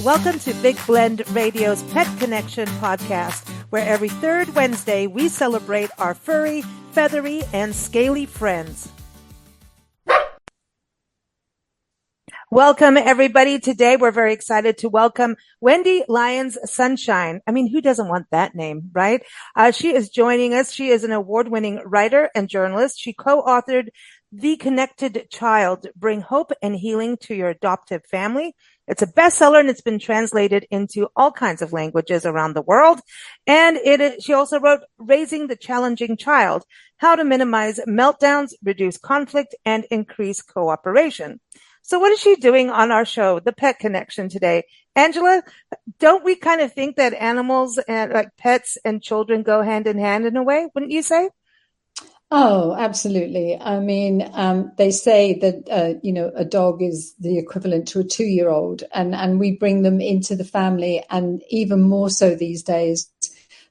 Welcome to Big Blend Radio's Pet Connection podcast, where every third Wednesday we celebrate our furry, feathery, and scaly friends. Welcome, everybody. Today we're very excited to welcome Wendy Lyons Sunshine. I mean, who doesn't want that name, right? She is joining us. She is an award-winning writer and journalist. She co-authored The Connected Child, Bring Hope and Healing to Your Adoptive Family. It's a bestseller, and it's been translated into all kinds of languages around the world. And she also wrote Raising the Challenging Child, How to Minimize Meltdowns, Reduce Conflict, and Increase Cooperation. So what is she doing on our show, The Pet Connection, today? Angela, don't we kind of think that animals and like pets and children go hand in hand in a way, wouldn't you say? Oh, absolutely. I mean, they say that, a dog is the equivalent to a 2-year-old, and we bring them into the family, and even more so these days,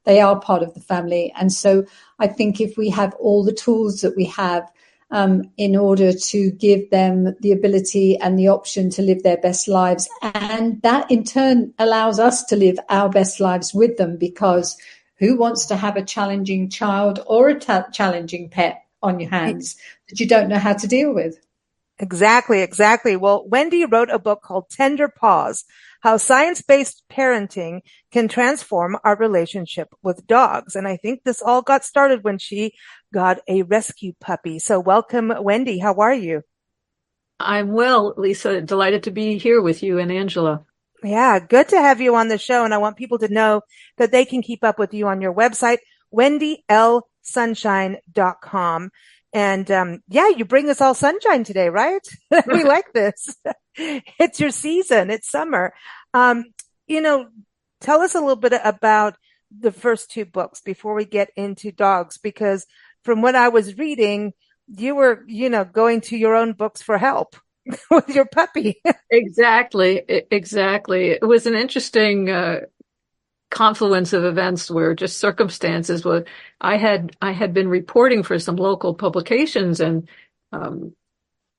they are part of the family. And so I think if we have all the tools that we have in order to give them the ability and the option to live their best lives, and that in turn allows us to live our best lives with them, because who wants to have a challenging child or a challenging pet on your hands that you don't know how to deal with? Exactly. Well, Wendy wrote a book called Tender Paws, How Science-Based Parenting Can Transform Our Relationship with Dogs. And I think this all got started when she got a rescue puppy. So welcome, Wendy. How are you? I'm well, Lisa. Delighted to be here with you and Angela. Yeah, good to have you on the show. And I want people to know that they can keep up with you on your website, wendylsunshine.com. And you bring us all sunshine today, right? We like this. It's your season. It's summer. Tell us a little bit about the first two books before we get into dogs, because from what I was reading, you were, going to your own books for help with your puppy. Exactly. It was an interesting confluence of events where just circumstances were. I had been reporting for some local publications and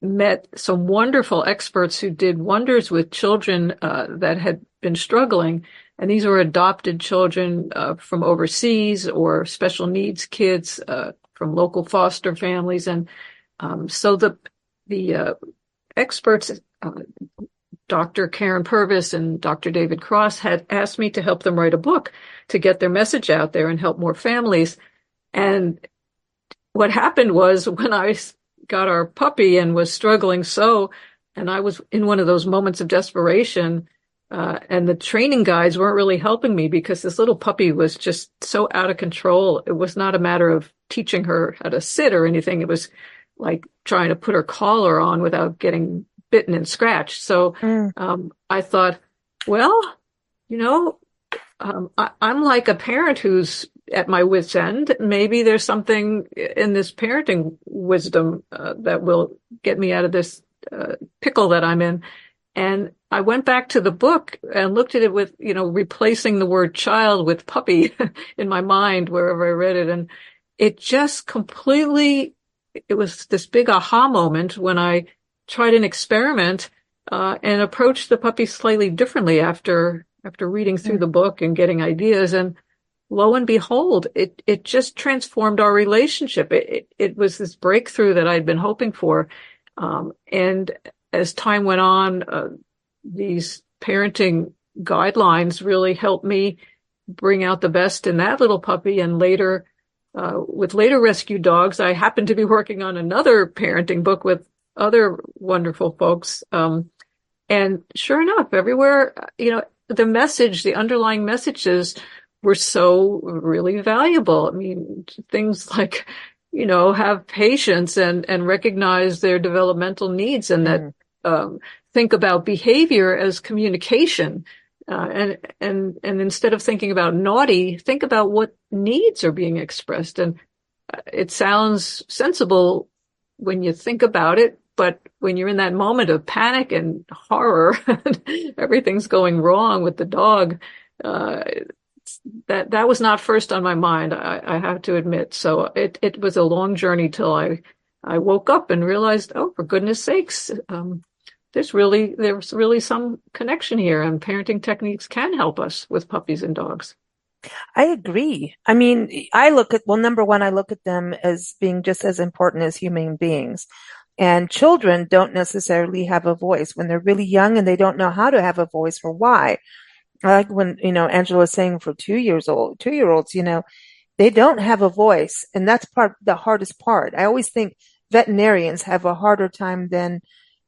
met some wonderful experts who did wonders with children that had been struggling. And these were adopted children from overseas or special needs kids from local foster families. And so the experts, Dr. Karen Purvis and Dr. David Cross, had asked me to help them write a book to get their message out there and help more families. And what happened was, when I got our puppy and was struggling and I was in one of those moments of desperation, and the training guides weren't really helping me because this little puppy was just so out of control. It was not a matter of teaching her how to sit or anything. It was like trying to put her collar on without getting bitten and scratched. So I thought, well, I'm like a parent who's at my wit's end. Maybe there's something in this parenting wisdom that will get me out of this pickle that I'm in. And I went back to the book and looked at it with, replacing the word child with puppy in my mind wherever I read it. And it just it was this big aha moment when I tried an experiment and approached the puppy slightly differently after reading through the book and getting ideas. And lo and behold, it just transformed our relationship. It was this breakthrough that I'd been hoping for. And as time went on, these parenting guidelines really helped me bring out the best in that little puppy. And later, with later rescue dogs, I happened to be working on another parenting book with other wonderful folks. And sure enough, everywhere, the underlying messages were so really valuable. I mean, things like, have patience and recognize their developmental needs, and that think about behavior as communication. And instead of thinking about naughty, think about what needs are being expressed. And it sounds sensible when you think about it, but when you're in that moment of panic and horror, and everything's going wrong with the dog, that was not first on my mind, I have to admit. So it was a long journey till I woke up and realized, oh, for goodness sakes, there's really some connection here, and parenting techniques can help us with puppies and dogs. I agree. I mean, well, number one, I look at them as being just as important as human beings. And children don't necessarily have a voice when they're really young and they don't know how to have a voice or why. I like when, Angela was saying for 2-year-olds, they don't have a voice. And that's the hardest part. I always think veterinarians have a harder time than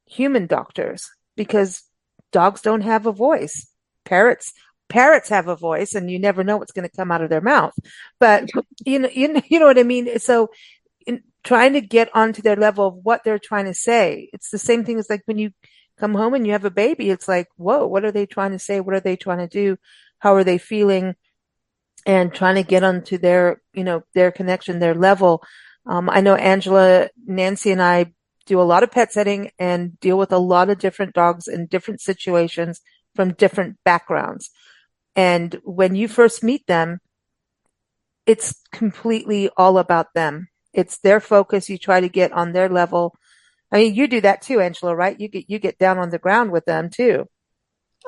human doctors because dogs don't have a voice. Parrots have a voice and you never know what's going to come out of their mouth. But you know what I mean? So trying to get onto their level of what they're trying to say. It's the same thing as like when you come home and you have a baby, it's like, whoa, what are they trying to say? What are they trying to do? How are they feeling? And trying to get onto their connection, their level. I know Angela, Nancy, and I do a lot of pet sitting and deal with a lot of different dogs in different situations from different backgrounds. And when you first meet them, it's completely all about them. It's their focus. You try to get on their level. I mean, you do that too, Angela, right? You get down on the ground with them too.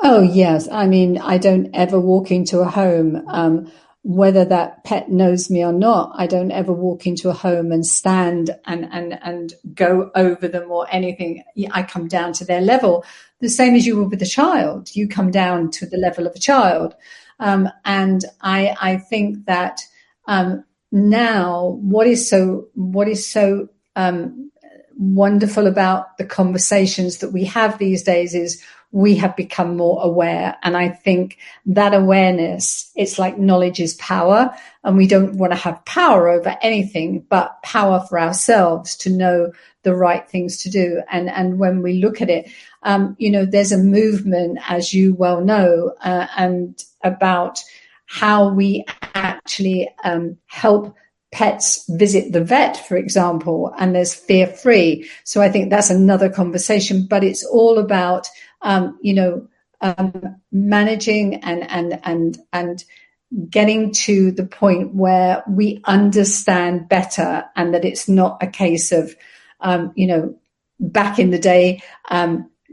Oh, yes. I mean, I don't ever walk into a home, whether that pet knows me or not. I don't ever walk into a home and stand and go over them or anything. I come down to their level, the same as you would with a child. You come down to the level of a child. And I think that now what is so wonderful about the conversations that we have these days is we have become more aware. And I think that awareness, it's like knowledge is power, and we don't want to have power over anything, but power for ourselves to know the right things to do. And when we look at it, there's a movement, as you well know, and about how we actually help pets visit the vet, for example, and there's fear-free. So I think that's another conversation, but it's all about, managing and getting to the point where we understand better, and that it's not a case of, back in the day,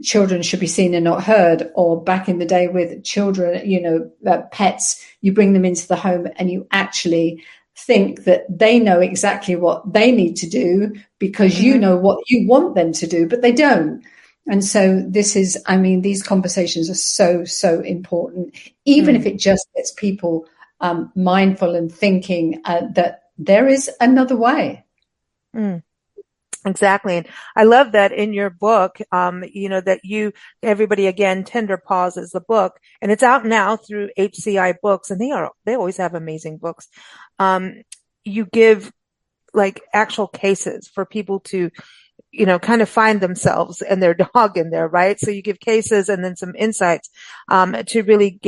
children should be seen and not heard, or back in the day with children, pets, you bring them into the home and you actually think that they know exactly what they need to do because you know what you want them to do, but they don't. And so these conversations are so important, even if it just gets people mindful and thinking that there is another way. Exactly. And I love that in your book, that everybody, again, Tender Paws is the book, and it's out now through HCI Books, and they always have amazing books. You give like actual cases for people to, kind of find themselves and their dog in there, right? So you give cases and then some insights, to really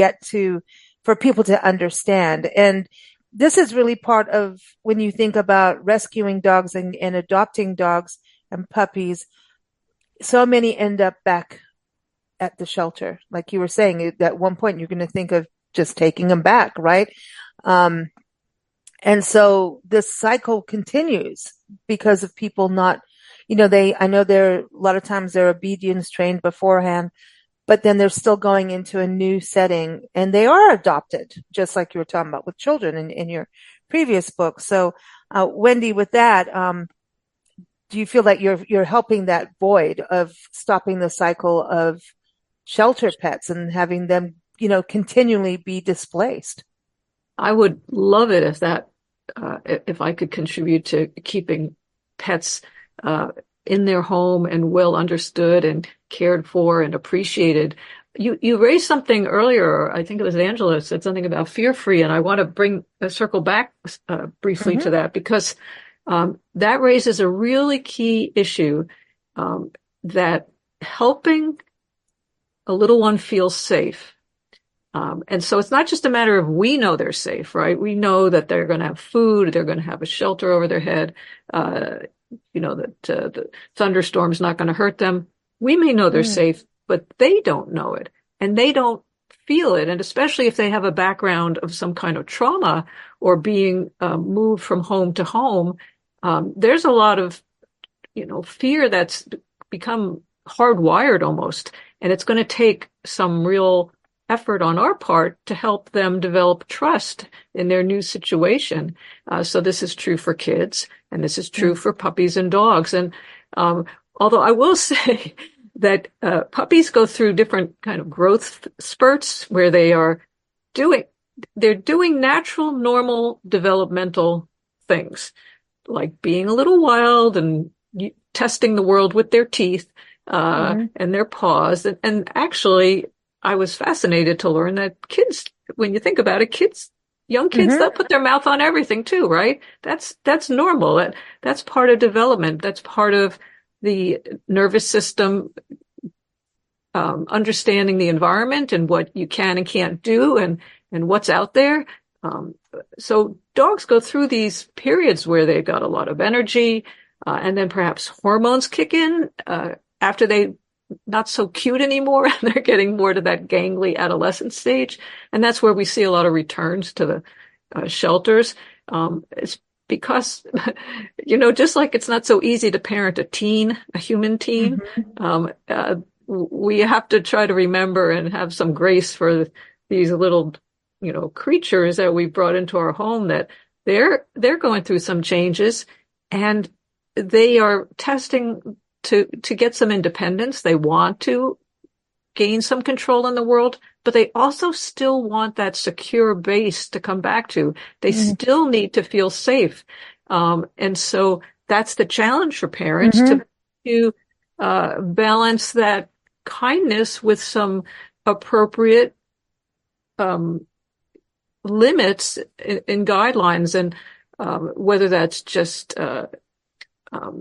for people to understand. And this is really part of when you think about rescuing dogs and adopting dogs and puppies. So many end up back at the shelter. Like you were saying, at one point, you're going to think of just taking them back, right? And so this cycle continues because of people not, I know a lot of times they're obedience trained beforehand, but then they're still going into a new setting and they are adopted, just like you were talking about with children in your previous book. So, Wendy, with that, do you feel that you're helping that void of stopping the cycle of shelter pets and having them, continually be displaced? I would love it if I could contribute to keeping pets in their home and well understood and cared for and appreciated. You raised something earlier, I think it was Angela said something about fear-free, and I want to circle back briefly to that, because that raises a really key issue, that helping a little one feel safe. And so it's not just a matter of we know they're safe, right? We know that they're going to have food, they're going to have a shelter over their head, that the thunderstorm's not going to hurt them. We may know they're safe, but they don't know it and they don't feel it. And especially if they have a background of some kind of trauma or being moved from home to home, there's a lot of, fear that's become hardwired almost. And it's going to take some real effort on our part to help them develop trust in their new situation. So this is true for kids, and this is true for puppies and dogs. And although I will say that puppies go through different kind of growth spurts where they're doing natural, normal developmental things, like being a little wild and testing the world with their teeth and their paws. And actually, I was fascinated to learn that kids, when you think about it, young kids, they'll put their mouth on everything too, right? That's normal. That's part of development. That's part of the nervous system, understanding the environment and what you can and can't do and what's out there. So dogs go through these periods where they've got a lot of energy, and then perhaps hormones kick in, after they not so cute anymore, and they're getting more to that gangly adolescent stage. And that's where we see a lot of returns to the shelters. It's because, just like it's not so easy to parent a human teen, we have to try to remember and have some grace for these little, creatures that we brought into our home, that they're going through some changes, and they are testing to get some independence. They want to gain some control in the world, but they also still want that secure base to come back to. They still need to feel safe. And so that's the challenge for parents, to balance that kindness with some appropriate limits in guidelines, and whether that's just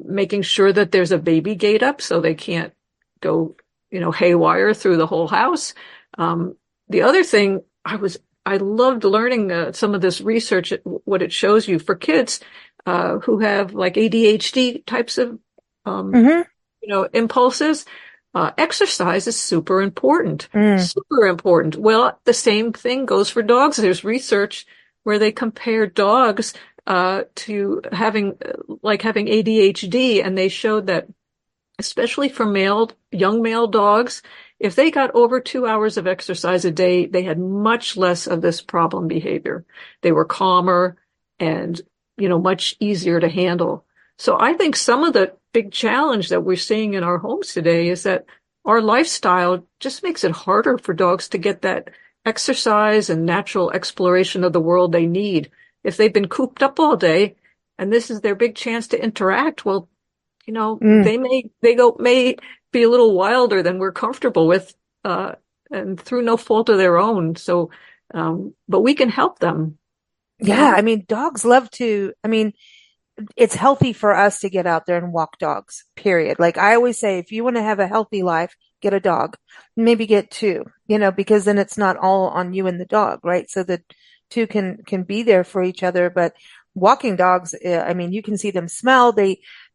making sure that there's a baby gate up so they can't go, haywire through the whole house. The other thing, I loved learning some of this research, what it shows you for kids who have like ADHD types of, impulses. Exercise is super important. Super important. Well, the same thing goes for dogs. There's research where they compare dogs to having ADHD, and they showed that especially for young male dogs, if they got over 2 hours of exercise a day, they had much less of this problem behavior. They were calmer and, much easier to handle. So I think some of the big challenge that we're seeing in our homes today is that our lifestyle just makes it harder for dogs to get that exercise and natural exploration of the world they need. If they've been cooped up all day and this is their big chance to interact, well, they may be a little wilder than we're comfortable with, and through no fault of their own. So, but we can help them. Yeah. I mean, dogs love to, it's healthy for us to get out there and walk dogs, period. Like I always say, if you want to have a healthy life, get a dog, maybe get two, because then it's not all on you and the dog, right? So that two can be there for each other. But walking dogs, you can see them smell,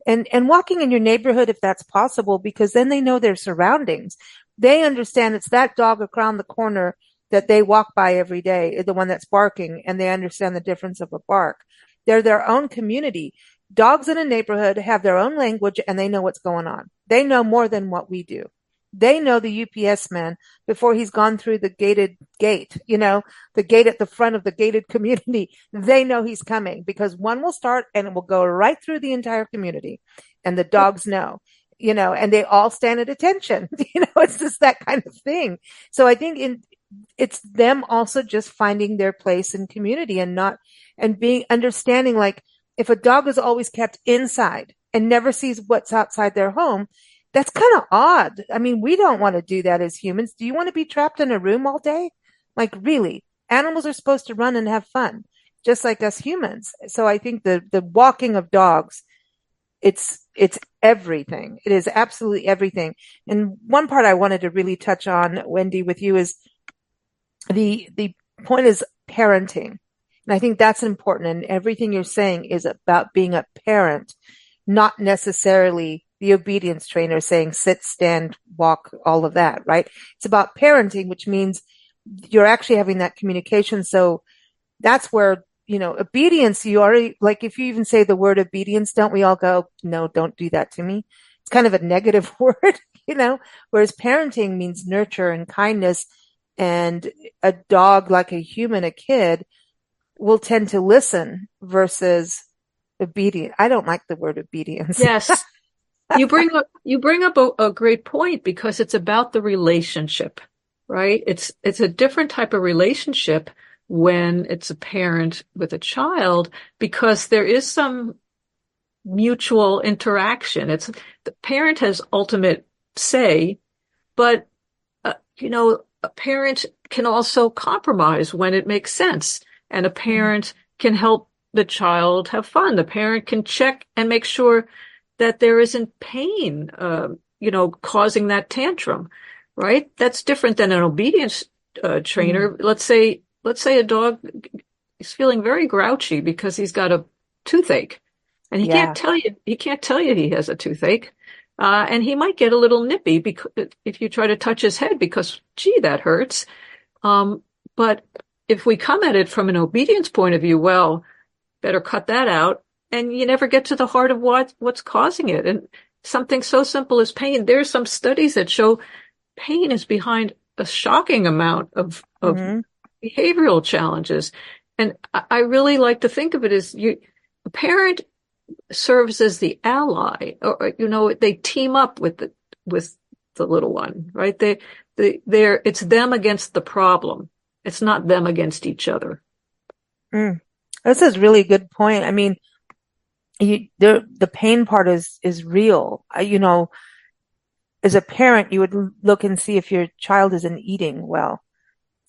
and walking in your neighborhood, if that's possible, because then they know their surroundings. They understand it's that dog around the corner that they walk by every day, the one that's barking, and they understand the difference of a bark. They're their own community. Dogs in a neighborhood have their own language, and they know what's going on. They know more than what we do. They know the UPS man before he's gone through the gated gate, the gate at the front of the gated community. They know he's coming because one will start and it will go right through the entire community. And the dogs know, and they all stand at attention. It's just that kind of thing. So I think it's them also just finding their place in community and being understanding, like if a dog is always kept inside and never sees what's outside their home, that's kind of odd. We don't want to do that as humans. Do you want to be trapped in a room all day? Like really, animals are supposed to run and have fun, just like us humans. So I think the walking of dogs, it's everything. It is absolutely everything. And one part I wanted to really touch on, Wendy, with you is the point is parenting. And I think that's important. And everything you're saying is about being a parent, not necessarily the obedience trainer saying sit, stand, walk, all of that, right? It's about parenting, which means you're actually having that communication. So that's where, obedience, you already, like if you even say the word obedience, don't we all go, no, don't do that to me? It's kind of a negative word, whereas parenting means nurture and kindness. And a dog, like a human, a kid, will tend to listen versus obedient. I don't like the word obedience. Yes. You bring up a great point, because it's about the relationship, right? It's a different type of relationship when it's a parent with a child, because there is some mutual interaction. It's the parent has ultimate say, but a parent can also compromise when it makes sense, and a parent can help the child have fun. The parent can check and make sure that there isn't pain, causing that tantrum, right? That's different than an obedience trainer. Let's say a dog is feeling very grouchy because he's got a toothache, and he can't tell you he has a toothache. And he might get a little nippy because if you try to touch his head, because, gee, that hurts. But if we come at it from an obedience point of view, well, better cut that out. And you never get to the heart of what's causing it. And something so simple as pain. There's some studies that show pain is behind a shocking amount of behavioral challenges. And I really like to think of it as a parent serves as the ally, or they team up with the little one, right? It's them against the problem. It's not them against each other. This is really good point. I mean, the pain part is real. As a parent, you would look and see if your child isn't eating well,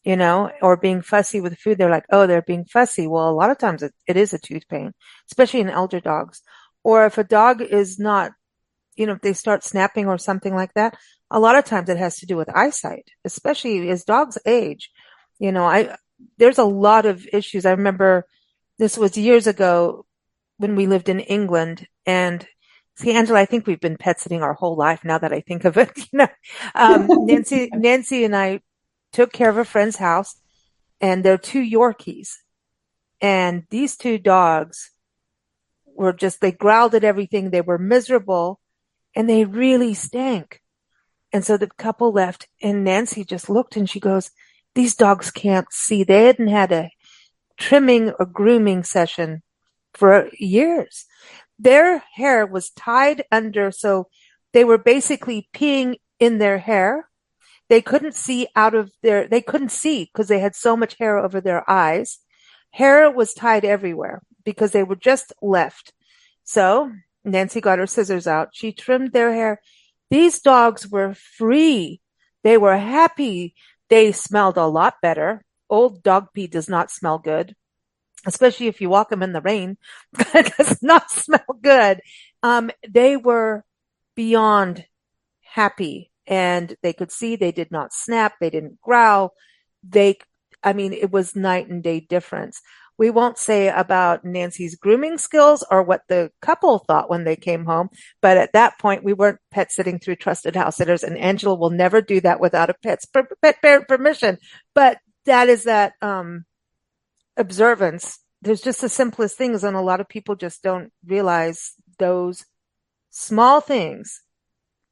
or being fussy with food. They're like, oh, they're being fussy. Well, a lot of times it is a tooth pain, especially in elder dogs. Or if a dog is not, if they start snapping or something like that, a lot of times it has to do with eyesight, especially as dogs age. There's a lot of issues. I remember this was years ago when we lived in England, and see, Angela, I think we've been pet sitting our whole life now that I think of it. Nancy and I took care of a friend's house, and there are 2 Yorkies, and these 2 dogs were they growled at everything. They were miserable, and they really stank. And so the couple left, and Nancy just looked and she goes, these dogs can't see. They hadn't had a trimming or grooming session for years. Their hair was tied under, so they were basically peeing in their hair. They couldn't see they couldn't see because they had so much hair over their eyes. Hair was tied everywhere because they were just left. So Nancy got her scissors out. She trimmed their hair. These dogs were free. They were happy. They smelled a lot better. Old dog pee does not smell good, especially if you walk them in the rain. It does not smell good. They were beyond happy, and they could see. They did not snap. They didn't growl. It was night and day difference. We won't say about Nancy's grooming skills or what the couple thought when they came home. But at that point, we weren't pet sitting through trusted house sitters, and Angela will never do that without a pet parent permission. But that is that observance. There's just the simplest things, and a lot of people just don't realize those small things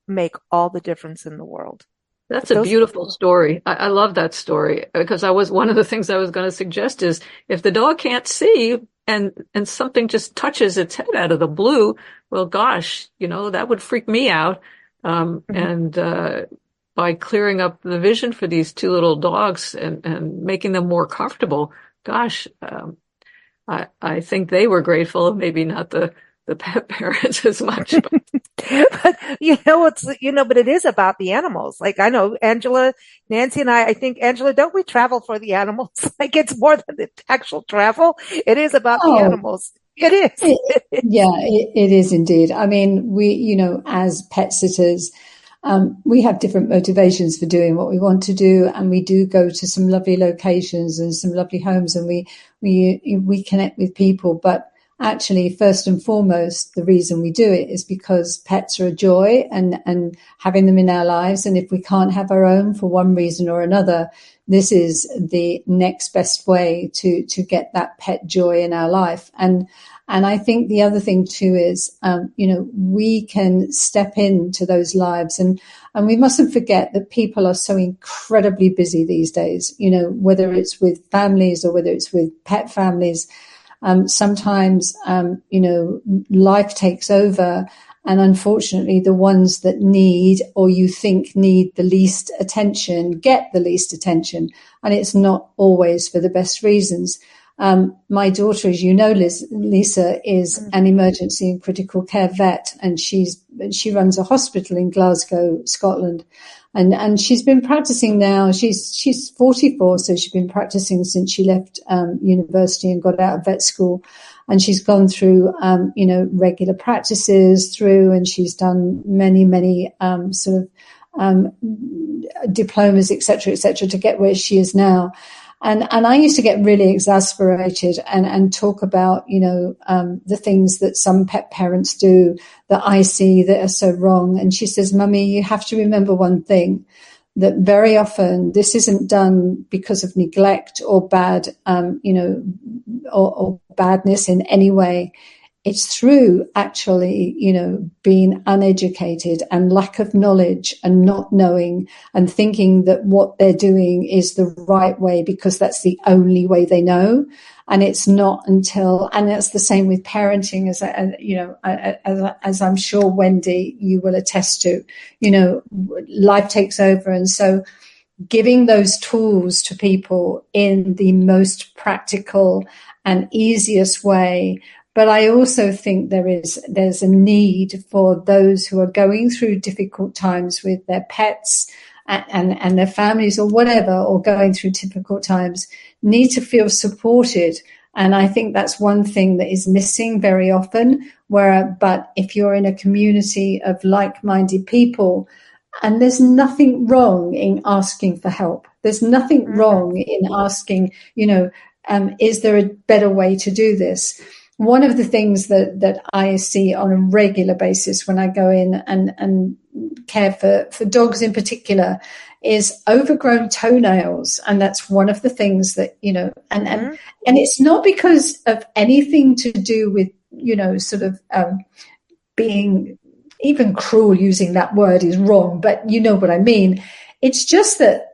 make all the difference in the world. That's a beautiful story. I love that story, because one of the things I was going to suggest is if the dog can't see and something just touches its head out of the blue, well, gosh, that would freak me out. And by clearing up the vision for these 2 little dogs and making them more comfortable, gosh, I think they were grateful, maybe not the pet parents as much. But but it is about the animals. Like, I know Angela, Nancy and I think, Angela, don't we travel for the animals? Like, it's more than the actual travel. It is about the animals. It is. It is indeed. I mean, we, as pet sitters, we have different motivations for doing what we want to do. And we do go to some lovely locations and some lovely homes, and we connect with people. But actually, first and foremost, the reason we do it is because pets are a joy and having them in our lives. And if we can't have our own for one reason or another, this is the next best way to get that pet joy in our life. And I think the other thing too is, we can step into those lives, and we mustn't forget that people are so incredibly busy these days, whether it's with families or whether it's with pet families. Sometimes, life takes over, and unfortunately the ones that need, or you think need the least attention, get the least attention. And it's not always for the best reasons. My daughter, as you know, Lisa, is an emergency and critical care vet, and she runs a hospital in Glasgow, Scotland. And she's been practicing now. She's 44, so she's been practicing since she left university and got out of vet school. And she's gone through, regular practices and she's done many diplomas, et cetera, to get where she is now. And I used to get really exasperated and talk about, the things that some pet parents do that I see that are so wrong. And she says, Mummy, you have to remember one thing, that very often this isn't done because of neglect or bad, or badness in any way. It's through actually, being uneducated and lack of knowledge and not knowing and thinking that what they're doing is the right way because that's the only way they know. And it's not until, and that's the same with parenting, as I'm sure, Wendy, you will attest to, life takes over. And so giving those tools to people in the most practical and easiest way. But I also think there's a need for those who are going through difficult times with their pets and their families or whatever, or going through difficult times, need to feel supported. And I think that's one thing that is missing very often. But if you're in a community of like-minded people, and there's nothing wrong in asking for help. There's nothing wrong in asking, is there a better way to do this? One of the things that I see on a regular basis when I go in and care for dogs in particular is overgrown toenails. And that's one of the things that, and it's not because of anything to do with, being even cruel. Using that word is wrong, but you know what I mean. It's just that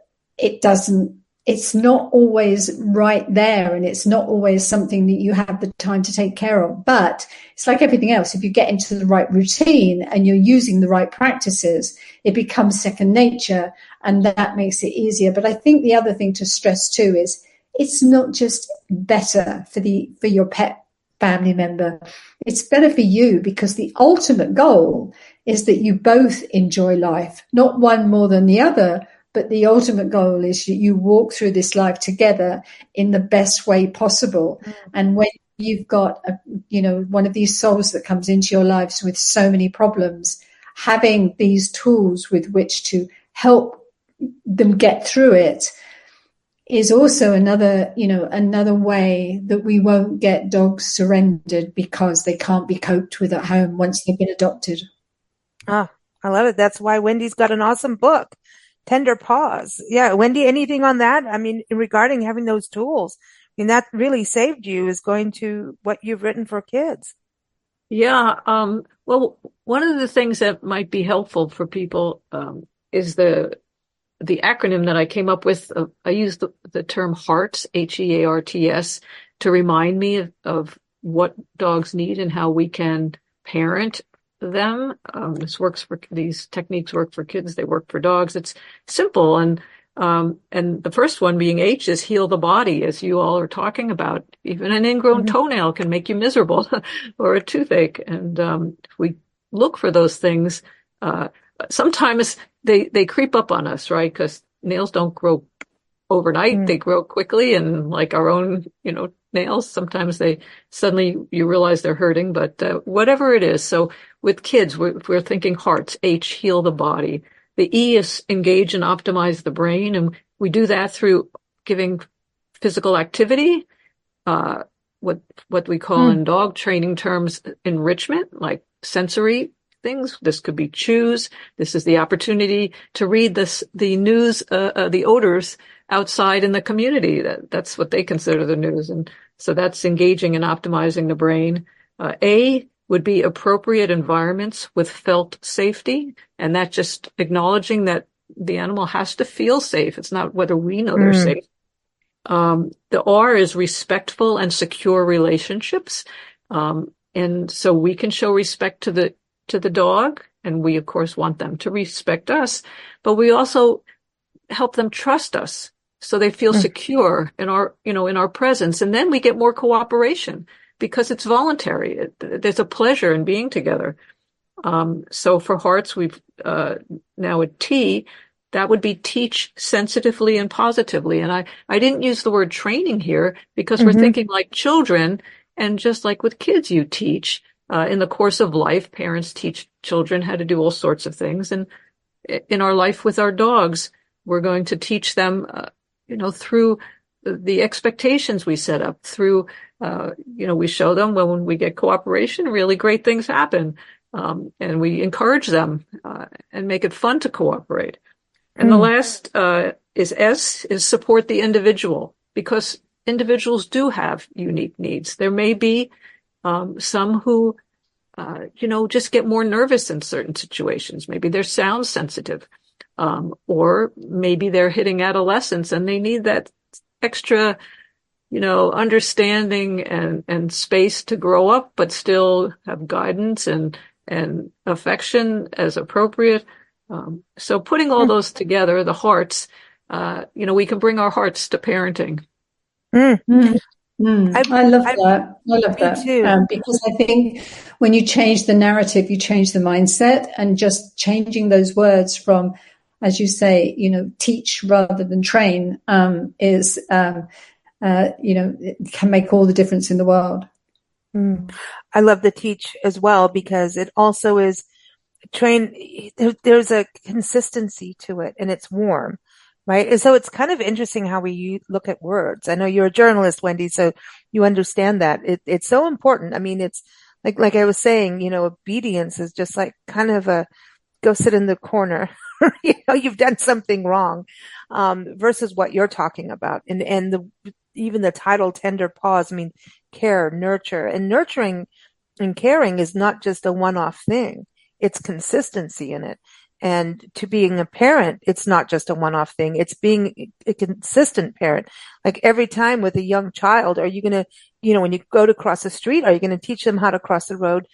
it's not always right there, and it's not always something that you have the time to take care of. But it's like everything else. If you get into the right routine and you're using the right practices, it becomes second nature, and that makes it easier. But I think the other thing to stress too is it's not just better for your pet family member. It's better for you, because the ultimate goal is that you both enjoy life, not one more than the other. But the ultimate goal is that you walk through this life together in the best way possible. And when you've got one of these souls that comes into your lives with so many problems, having these tools with which to help them get through it is also another way that we won't get dogs surrendered because they can't be coped with at home once they've been adopted. Ah, I love it. That's why Wendy's got an awesome book, Tender Paws. Yeah. Wendy, anything on that? I mean, regarding having those tools, I mean, that really saved you, is going to what you've written for kids. Yeah. Well, one of the things that might be helpful for people, is the acronym that I came up with. I used the term HEARTS, HEARTS, to remind me of what dogs need and how we can parent them. These techniques work for kids. They work for dogs. It's simple. And the first one being H is heal the body, as you all are talking about. Even an ingrown toenail can make you miserable, or a toothache. And if we look for those things, sometimes they creep up on us, right? Because nails don't grow overnight. They grow quickly, and like our own, nails, sometimes suddenly you realize they're hurting, but whatever it is. So with kids, we're thinking HEARTS, H, heal the body. The E is engage and optimize the brain. And we do that through giving physical activity, what we call in dog training terms enrichment, like sensory things. This could be chews. This is the opportunity to read the news, the odors outside in the community. That's what they consider the news. And so that's engaging and optimizing the brain. A would be appropriate environments with felt safety. And that just acknowledging that the animal has to feel safe. It's not whether we know they're safe. The R is respectful and secure relationships. And so we can show respect to the dog, and we of course want them to respect us, but we also help them trust us so they feel secure in our presence. And then we get more cooperation because it's voluntary. There's a pleasure in being together. So for hearts, we've now a T, that would be teach sensitively and positively. And I didn't use the word training here because we're thinking like children, and just like with kids, you teach. In the course of life, parents teach children how to do all sorts of things. And in our life with our dogs, we're going to teach them, through the expectations we set up, through, we show them when we get cooperation, really great things happen. And we encourage them and make it fun to cooperate. And the last is S, is support the individual, because individuals do have unique needs. There may be some who, just get more nervous in certain situations. Maybe they're sound sensitive, or maybe they're hitting adolescence and they need that extra, understanding and space to grow up, but still have guidance and affection as appropriate. So putting all those together, the hearts, we can bring our hearts to parenting. I love that. I love that. Too. Because I think when you change the narrative, you change the mindset, and just changing those words from, as you say, teach rather than train, is, it can make all the difference in the world. I love the teach as well, because it also is there's a consistency to it, and it's warm. Right. And so it's kind of interesting how we look at words. I know you're a journalist, Wendy, so you understand that. It's so important. I mean, it's like I was saying, obedience is just like kind of go sit in the corner. You've done something wrong, versus what you're talking about. And even the title, Tender Paws, I mean, care, nurture, and nurturing and caring is not just a one-off thing. It's consistency in it. And to being a parent, it's not just a one-off thing. It's being a consistent parent. Like every time with a young child, are you going to, when you go to cross the street, are you going to teach them how to cross the road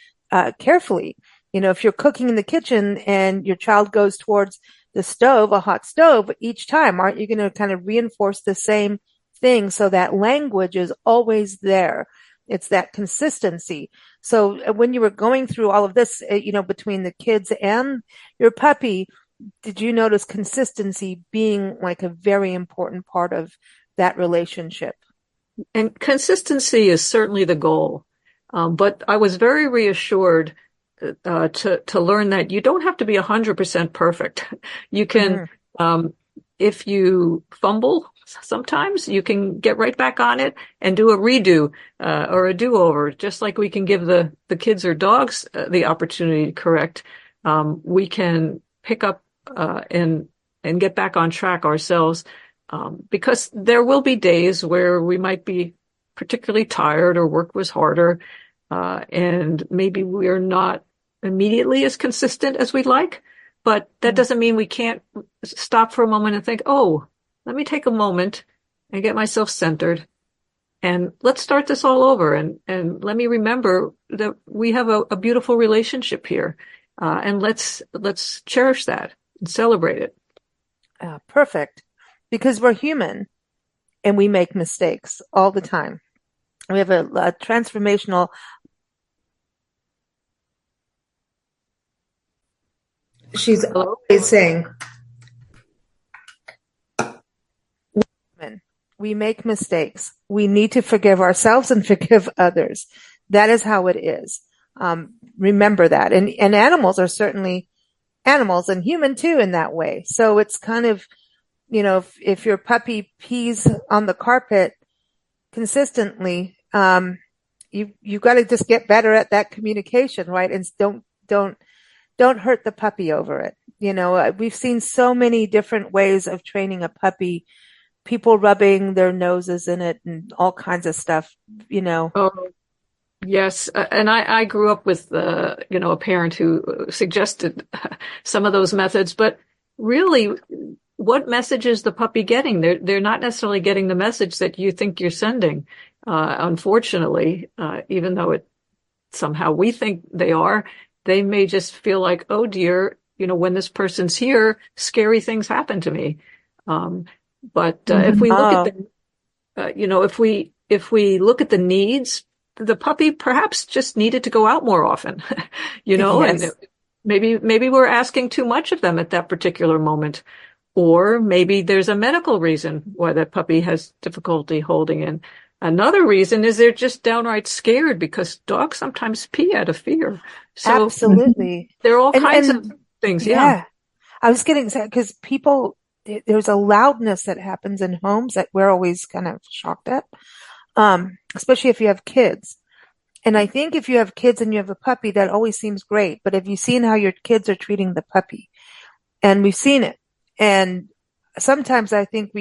carefully? If you're cooking in the kitchen and your child goes towards the stove, a hot stove, each time, aren't you going to kind of reinforce the same thing so that language is always there? It's that consistency. So when you were going through all of this, between the kids and your puppy, did you notice consistency being like a very important part of that relationship? And consistency is certainly the goal. But I was very reassured to learn that you don't have to be 100% perfect. You can, if you fumble, sometimes you can get right back on it and do a redo or a do-over, just like we can give the kids or dogs the opportunity to correct. We can pick up and get back on track ourselves, because there will be days where we might be particularly tired or work was harder, and maybe we're not immediately as consistent as we'd like. But that doesn't mean we can't stop for a moment and think, oh, let me take a moment and get myself centered, and let's start this all over. And let me remember that we have a beautiful relationship here, and let's cherish that and celebrate it. Perfect. Because we're human and we make mistakes all the time. We have a transformational. She's always saying, we make mistakes. We need to forgive ourselves and forgive others. That is how it is. Remember that. And animals are certainly animals, and human too in that way. So it's kind of, if your puppy pees on the carpet consistently, you got to just get better at that communication, right? And don't hurt the puppy over it. We've seen so many different ways of training a puppy, people rubbing their noses in it and all kinds of stuff, Oh, yes. And I grew up with, a parent who suggested some of those methods, but really, what message is the puppy getting? They're not necessarily getting the message that you think you're sending. Unfortunately, even though somehow we think they are, they may just feel like, oh dear, when this person's here, scary things happen to me. But if we look at if we look at the needs, the puppy perhaps just needed to go out more often, Yes. and maybe we're asking too much of them at that particular moment. Or maybe there's a medical reason why that puppy has difficulty holding in. Another reason is they're just downright scared because dogs sometimes pee out of fear. So Absolutely. there are all kinds of things. Yeah. I was getting excited because there's a loudness that happens in homes that we're always kind of shocked at, especially if you have kids. And I think if you have kids and you have a puppy, that always seems great. But have you seen how your kids are treating the puppy? And we've seen it. And sometimes I think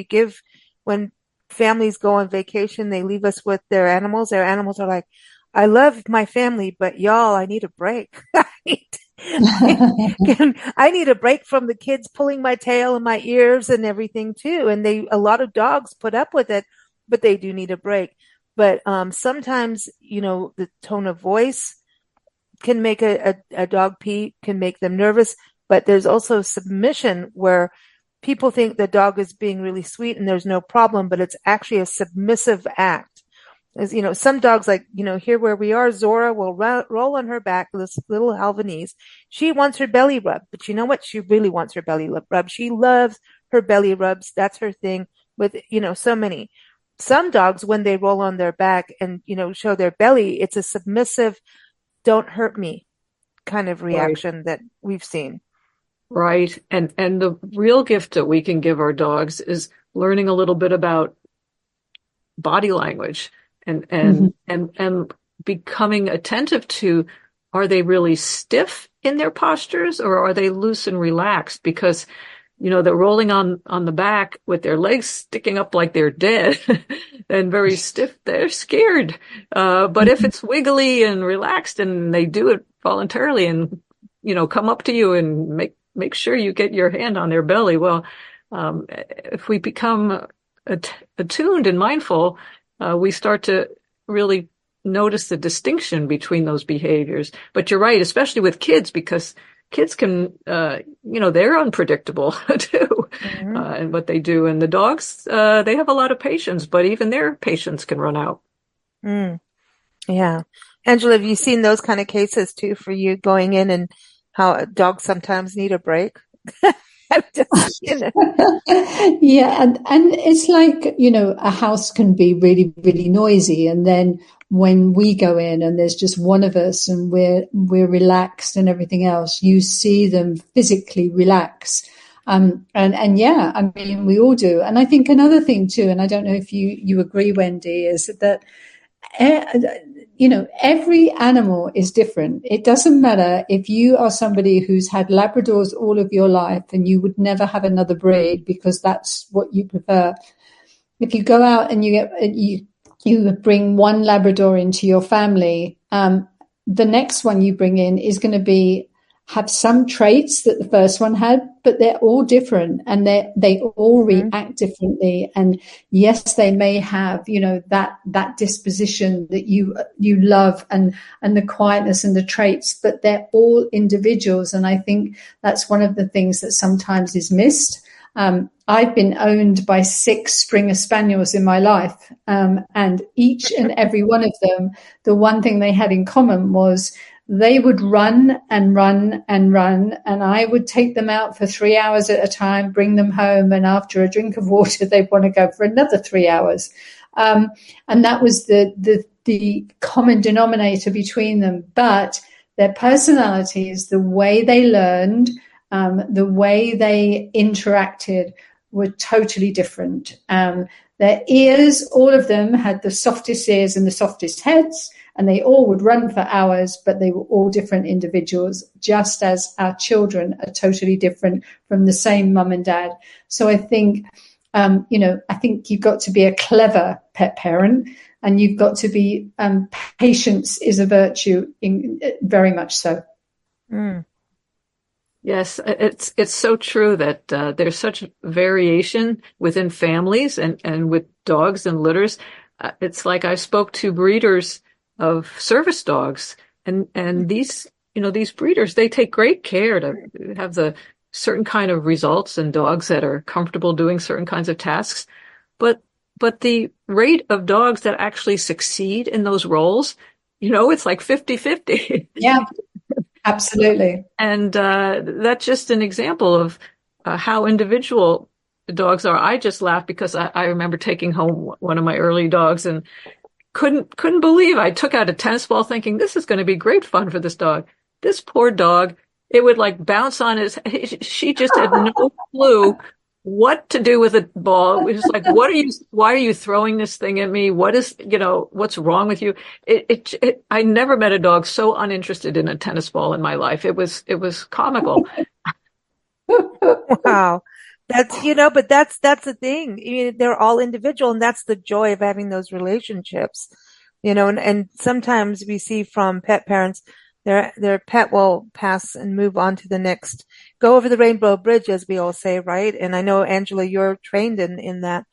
when families go on vacation, they leave us with their animals. Their animals are like, I love my family, but y'all, I need a break. I need a break from the kids pulling my tail and my ears and everything too. And a lot of dogs put up with it, but they do need a break. But sometimes, the tone of voice can make a dog pee, can make them nervous. But there's also submission where people think the dog is being really sweet and there's no problem, but it's actually a submissive act. As some dogs, like, here where we are, Zora will roll on her back, this little Albanese. She wants her belly rub, but you know what? She really wants her belly rub. She loves her belly rubs. That's her thing with, so many. Some dogs, when they roll on their back and, show their belly, it's a submissive, don't hurt me kind of reaction that we've seen. Right. And the real gift that we can give our dogs is learning a little bit about body language and becoming attentive to, are they really stiff in their postures or are they loose and relaxed? Because, they're rolling on the back with their legs sticking up like they're dead and very stiff. They're scared. But if it's wiggly and relaxed and they do it voluntarily and, come up to you and make sure you get your hand on their belly. Well, if we become attuned and mindful, we start to really notice the distinction between those behaviors. But you're right, especially with kids, because kids can, they're unpredictable too, and what they do. And the dogs, they have a lot of patience, but even their patience can run out. Yeah. Angela, have you seen those kind of cases too for you going in and how dogs sometimes need a break? Yeah, and it's like, a house can be really, really noisy, and then when we go in and there's just one of us and we're relaxed and everything else, you see them physically relax. And yeah, I mean, we all do. And I think another thing too, and I don't know if you agree, Wendy, is that every animal is different. It doesn't matter if you are somebody who's had Labradors all of your life and you would never have another breed because that's what you prefer. If you go out and you bring one Labrador into your family, the next one you bring in is going to have some traits that the first one had, but they're all different and they all react differently. And yes, they may have, that disposition that you love and the quietness and the traits, but they're all individuals. And I think that's one of the things that sometimes is missed. I've been owned by 6 Springer Spaniels in my life. And each and every one of them, the one thing they had in common was they would run and run and run, and I would take them out for 3 hours at a time, bring them home, and after a drink of water, they'd want to go for another 3 hours. And that was the common denominator between them. But their personalities, the way they learned, the way they interacted were totally different. Their ears, all of them had the softest ears and the softest heads, and they all would run for hours, but they were all different individuals, just as our children are totally different from the same mum and dad. So I think, I think you've got to be a clever pet parent, and you've got to be, patience is a virtue, very much so. Mm. Yes, it's so true that there's such variation within families and with dogs and litters. It's like I spoke to breeders of service dogs, and these breeders, they take great care to have the certain kind of results in dogs that are comfortable doing certain kinds of tasks. But the rate of dogs that actually succeed in those roles, it's like 50-50. Yeah. Absolutely. And that's just an example of how individual dogs are. I just laugh because I remember taking home one of my early dogs and couldn't believe I took out a tennis ball thinking this is going to be great fun for this dog. This poor dog, it would like bounce on she just had no clue what to do with a ball. It was like, why are you throwing this thing at me? What's wrong with you? I never met a dog so uninterested in a tennis ball in my life. It was comical. Wow. But that's the thing. I mean, they're all individual, and that's the joy of having those relationships, and sometimes we see from pet parents, their pet will pass and move on to the next, go over the rainbow bridge, as we all say, right? And I know, Angela, you're trained in that,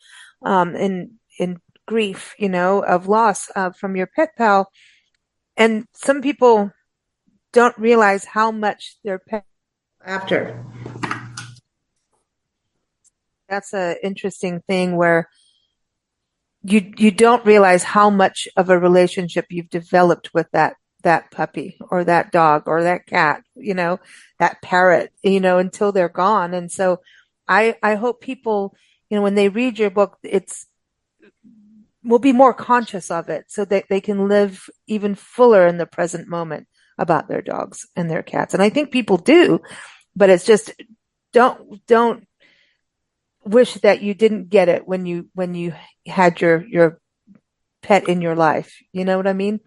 in grief, of loss, from your pet pal. And some people don't realize how much their pet after. That's an interesting thing where you don't realize how much of a relationship you've developed with that puppy or that dog or that cat, that parrot, until they're gone. And so I hope people, when they read your book, will be more conscious of it so that they can live even fuller in the present moment about their dogs and their cats. And I think people do, but it's just, don't wish that you didn't get it when you had your pet in your life. You know what I mean?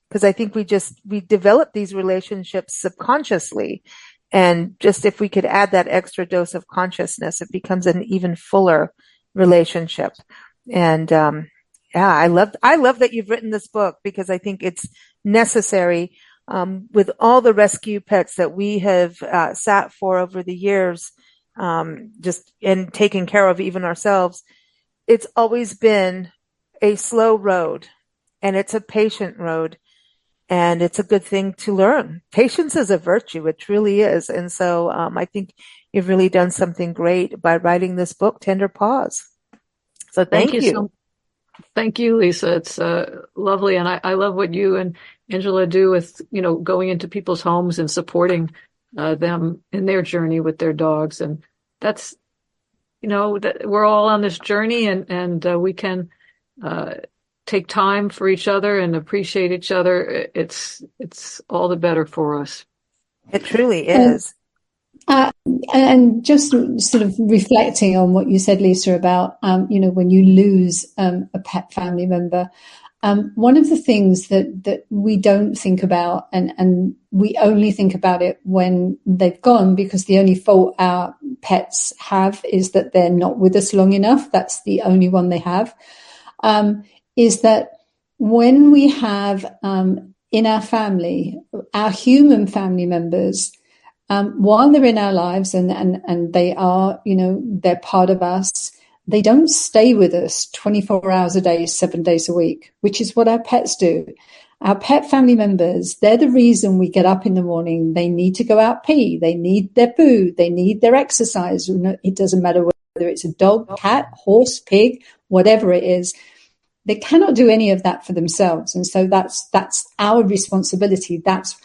Because I think we develop these relationships subconsciously. And just if we could add that extra dose of consciousness, it becomes an even fuller relationship. And, I love that you've written this book, because I think it's necessary, with all the rescue pets that we have, sat for over the years, just and taken care of even ourselves. It's always been a slow road, and it's a patient road. And it's a good thing to learn. Patience is a virtue. It truly is. And so I think you've really done something great by writing this book, Tender Paws. So thank you. Thank you, Lisa. It's lovely. And I love what you and Angela do with, going into people's homes and supporting them in their journey with their dogs. And that's, that we're all on this journey, and we can take time for each other and appreciate each other. It's all the better for us. It truly is. And just sort of reflecting on what you said, Lisa, about, when you lose a pet family member, one of the things that we don't think about, and we only think about it when they've gone, because the only fault our pets have is that they're not with us long enough. That's the only one they have. Is that when we have in our family, our human family members, while they're in our lives and they are, they're part of us, they don't stay with us 24 hours a day, 7 days a week, which is what our pets do. Our pet family members, they're the reason we get up in the morning. They need to go out pee. They need their poo. They need their exercise. It doesn't matter whether it's a dog, cat, horse, pig, whatever it is. They cannot do any of that for themselves. And so that's our responsibility. That's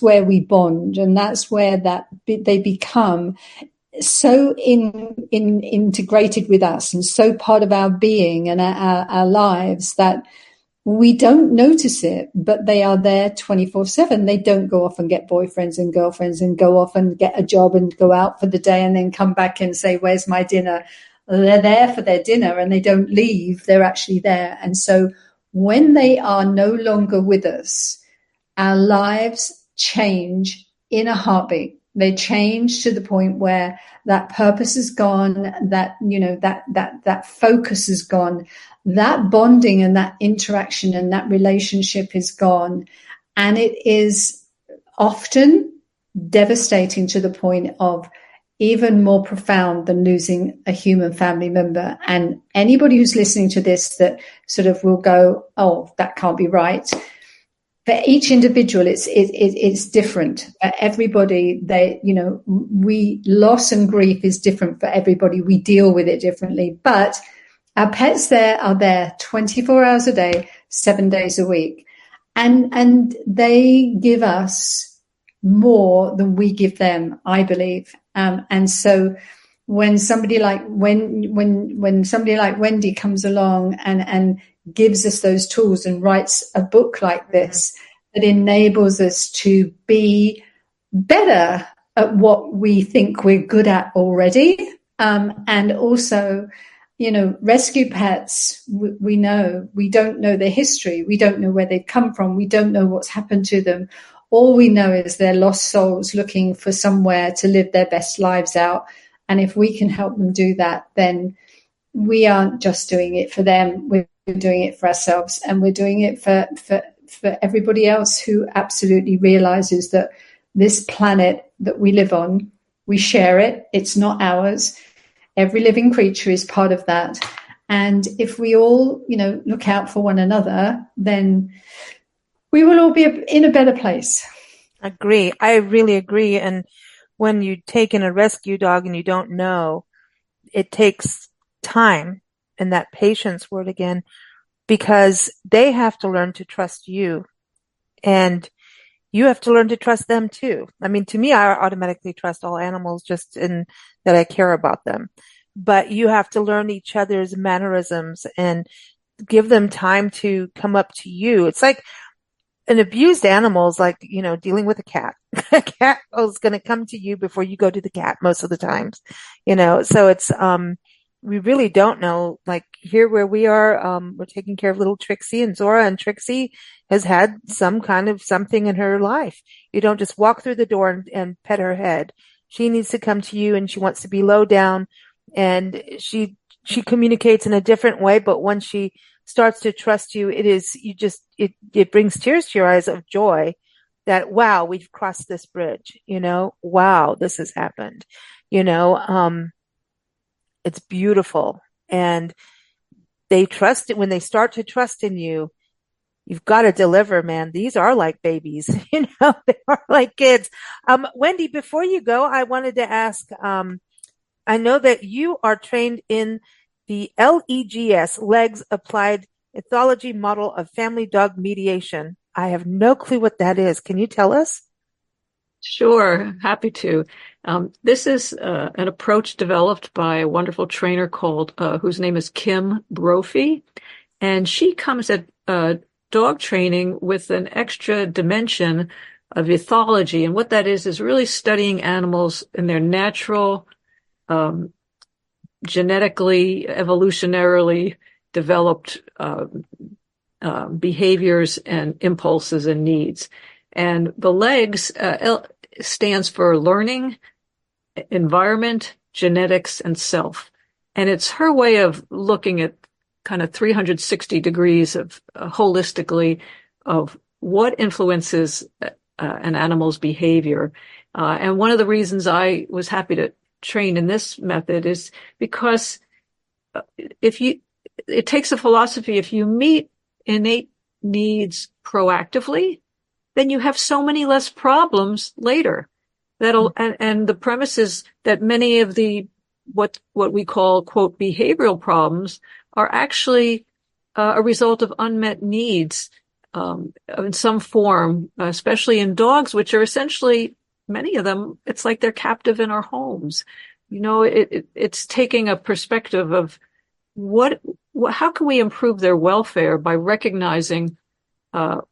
where we bond. And that's where they become so integrated with us and so part of our being and our lives that we don't notice it, but they are there 24/7. They don't go off and get boyfriends and girlfriends and go off and get a job and go out for the day and then come back and say, where's my dinner? they're there for their dinner and they don't leave. They're actually there. And so when they are no longer with us, our lives change in a heartbeat. They change to the point where that purpose is gone, that, that focus is gone, that bonding and that interaction and that relationship is gone. And it is often devastating to the point of even more profound than losing a human family member. And anybody who's listening to this that sort of will go, oh, that can't be right. For each individual, it's different. Everybody, loss and grief is different for everybody. We deal with it differently. But our pets are there 24 hours a day, 7 days a week. And they give us more than we give them, I believe. And so when somebody like when somebody like Wendy comes along and gives us those tools and writes a book like this that enables us to be better at what we think we're good at already, and also, rescue pets, we don't know their history, we don't know where they've come from, we don't know what's happened to them. All we know is they're lost souls looking for somewhere to live their best lives out. And if we can help them do that, then we aren't just doing it for them. We're doing it for ourselves. And we're doing it for everybody else who absolutely realizes that this planet that we live on, we share it. It's not ours. Every living creature is part of that. And if we all, look out for one another, then we will all be in a better place. Agree. I really agree. And when you take in a rescue dog and you don't know, it takes time, and that patience word again, because they have to learn to trust you and you have to learn to trust them too. I mean, to me, I automatically trust all animals just in that I care about them, but you have to learn each other's mannerisms and give them time to come up to you. It's like an abused animal is like, dealing with a cat. A cat is going to come to you before you go to the cat most of the times, so it's, we really don't know, like here where we are, we're taking care of little Trixie and Zora, and Trixie has had some kind of something in her life. You don't just walk through the door and pet her head. She needs to come to you and she wants to be low down, and she communicates in a different way. But once she starts to trust you, it brings tears to your eyes of joy that, wow, we've crossed this bridge, wow, this has happened, it's beautiful. And they trust it. When they start to trust in you, you've got to deliver, man. These are like babies, they are like kids. Wendy, before you go, I wanted to ask, I know that you are trained in the LEGS, Legs Applied Ethology Model of Family Dog Mediation. I have no clue what that is. Can you tell us? Sure, happy to. This is an approach developed by a wonderful trainer whose name is Kim Brophy, and she comes at dog training with an extra dimension of ethology, and what that is really studying animals in their natural, genetically, evolutionarily developed behaviors and impulses and needs. And the LEGS stands for learning, environment, genetics, and self. And it's her way of looking at kind of 360 degrees of holistically of what influences an animal's behavior. And one of the reasons I was happy to train in this method is because it takes a philosophy. If you meet innate needs proactively, then you have so many less problems later. And the premise is that many of the what we call, quote, behavioral problems are actually a result of unmet needs in some form, especially in dogs, which are essentially, many of them, it's like they're captive in our homes. It's taking a perspective of how can we improve their welfare by recognizing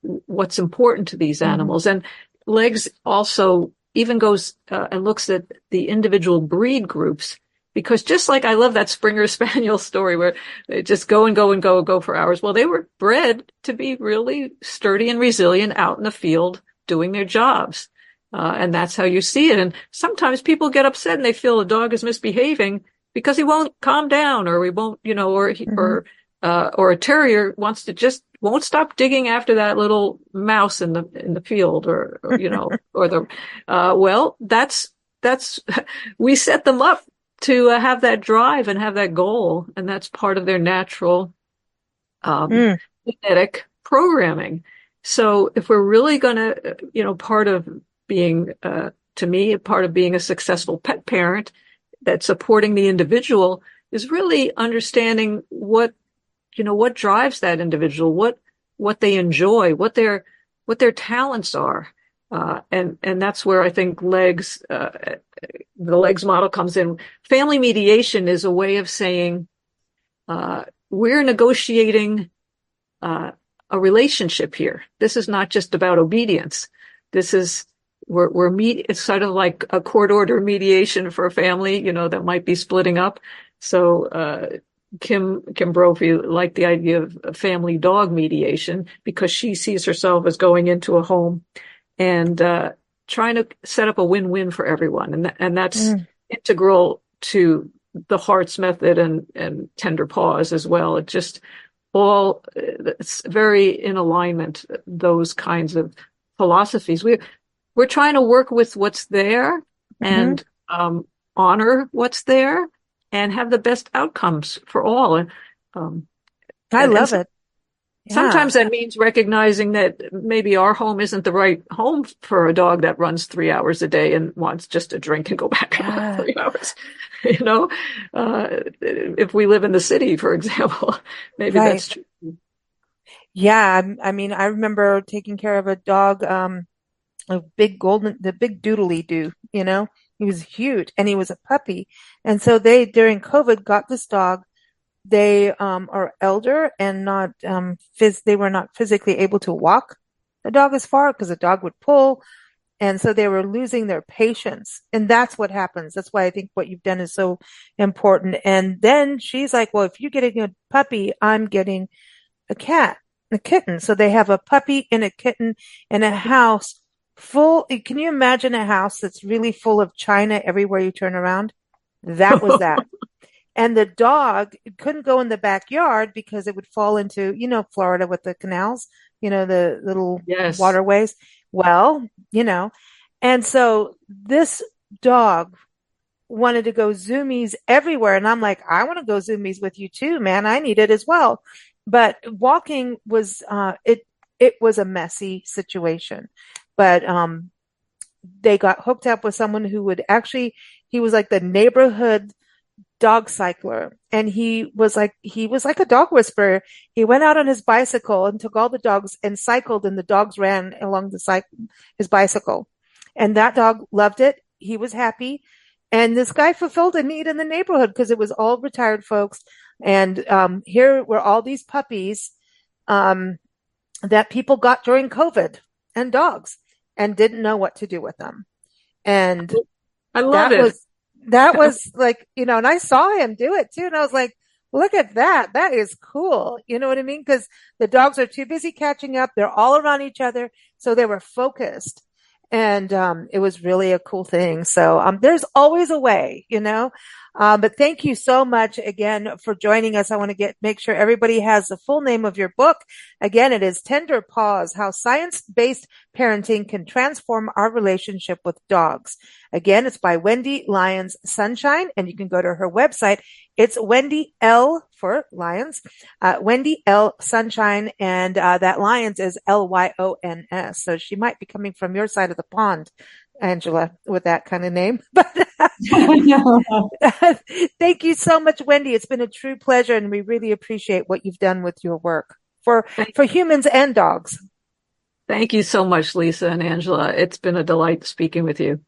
what's important to these animals. And LEGS also even goes and looks at the individual breed groups Because just like I love that Springer Spaniel story where they just go and go and go and go for hours. Well, they were bred to be really sturdy and resilient out in the field doing their jobs. And that's how you see it. And sometimes people get upset and they feel a dog is misbehaving because he won't calm down, or he won't, or a terrier won't stop digging after that little mouse in the field, that's we set them up to have that drive and have that goal, and that's part of their natural genetic programming. So if we're really going to, part of being, to me, part of being a successful pet parent, that supporting the individual is really understanding what drives that individual, what they enjoy, what their talents are. And that's where I think the legs model comes in. Family mediation is a way of saying, we're negotiating, a relationship here. This is not just about obedience. It's sort of like a court order mediation for a family, that might be splitting up. So, Kim Brophy liked the idea of family dog mediation because she sees herself as going into a home and trying to set up a win-win for everyone. And that's integral to the Hearts method and Tender Paws as well. It's very in alignment, those kinds of philosophies. We're trying to work with what's there and honor what's there and have the best outcomes for all. And I love it. Yeah. Sometimes that means recognizing that maybe our home isn't the right home for a dog that runs 3 hours a day and wants just a drink and go back for 3 hours. If we live in the city, for example, maybe that's true. Yeah. I mean, I remember taking care of a dog, the big doodly-doo, he was huge and he was a puppy. And so they, during COVID, got this dog. They are elder and not they were not physically able to walk the dog as far because the dog would pull. And so they were losing their patience. And that's what happens. That's why I think what you've done is so important. And then she's like, well, if you're getting a puppy, I'm getting a kitten. So they have a puppy and a kitten in a house full. Can you imagine a house that's really full of china everywhere you turn around? That was that. And the dog couldn't go in the backyard because it would fall into, Florida with the canals, the little waterways. Well, and so this dog wanted to go zoomies everywhere. And I'm like, I want to go zoomies with you too, man. I need it as well. But walking was, it was a messy situation. But they got hooked up with someone who would he was like the neighborhood dog cycler. And he was like a dog whisperer. He went out on his bicycle and took all the dogs and cycled, and the dogs ran along his bicycle. And that dog loved it. He was happy. And this guy fulfilled a need in the neighborhood because it was all retired folks. And here were all these puppies that people got during COVID, and dogs, and didn't know what to do with them. And I love it. That was like, and I saw him do it too. And I was like, look at that. That is cool. You know what I mean? Because the dogs are too busy catching up. They're all around each other. So they were focused. And it was really a cool thing. So there's always a way, but thank you so much again for joining us. I want to make sure everybody has the full name of your book. Again, it is Tender Paws: How Science-Based Parenting Can Transform Our Relationship with Dogs. Again, it's by Wendy Lyons Sunshine, and you can go to her website. It's Wendy L for Lyons, Wendy L Sunshine, and that Lyons is Lyons. So she might be coming from your side of the pond, Angela, with that kind of name. But thank you so much, Wendy. It's been a true pleasure, and we really appreciate what you've done with your work for humans and dogs. Thank you so much, Lisa and Angela. It's been a delight speaking with you.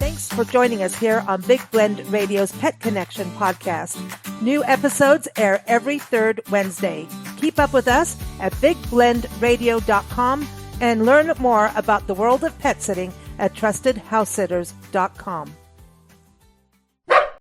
Thanks for joining us here on Big Blend Radio's Pet Connection podcast. New episodes air every third Wednesday. Keep up with us at bigblendradio.com and learn more about the world of pet sitting at trustedhousesitters.com.